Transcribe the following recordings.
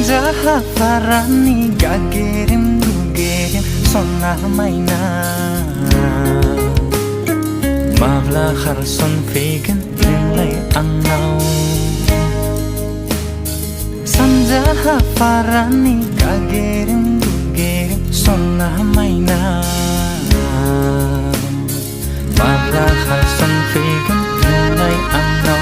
Sanja hafarani gagerim gugerim sonna maina Mavla kharson fegen ringlai angau Sanja hafarani gagerim gugerim sonna maina Mavla kharson fegen ringlai angau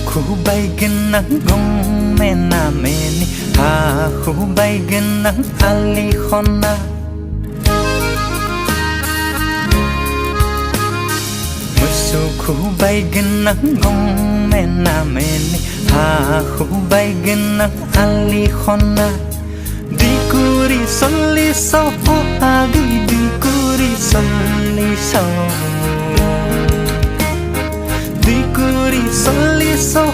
Khu bay genang gong mena meni ha khu bay genang ali khona Musu khu bay genang gong mena meni ha khu bay genang ali khona Dikuri soli so agi dikuri soli so Dikuri soli so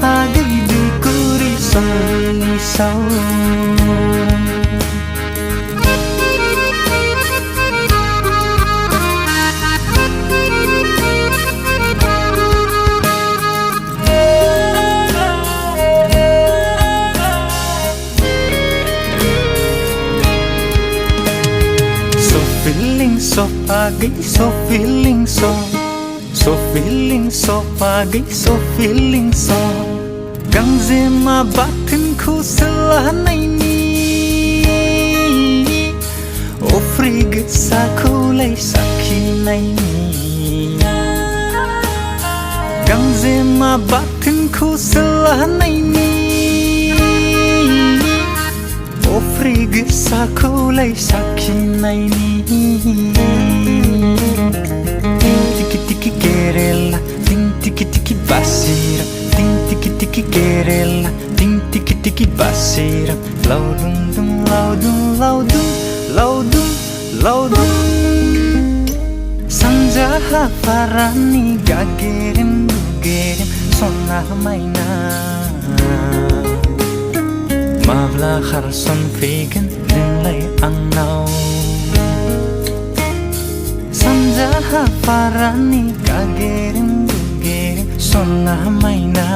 agi dikuri soli so So feeling so agi so feeling so So feeling so pagi, so feeling so Gang zema batin ku selanai ni O frig sa kulai sakinai ni Gang zema batin ku selanai ni O frig sa kulai sakinai ni Tiki querela, ting tiki tiki basira, ting tiki tiki querela, ting tiki tiki basira, laudum dum laudum laudum laudum laudum. Sanja hafarani gagerim gugerim sonna maina. Mavla kharson fegen ringlai angau. Sanja hafarani gagerim gugerim sonna maina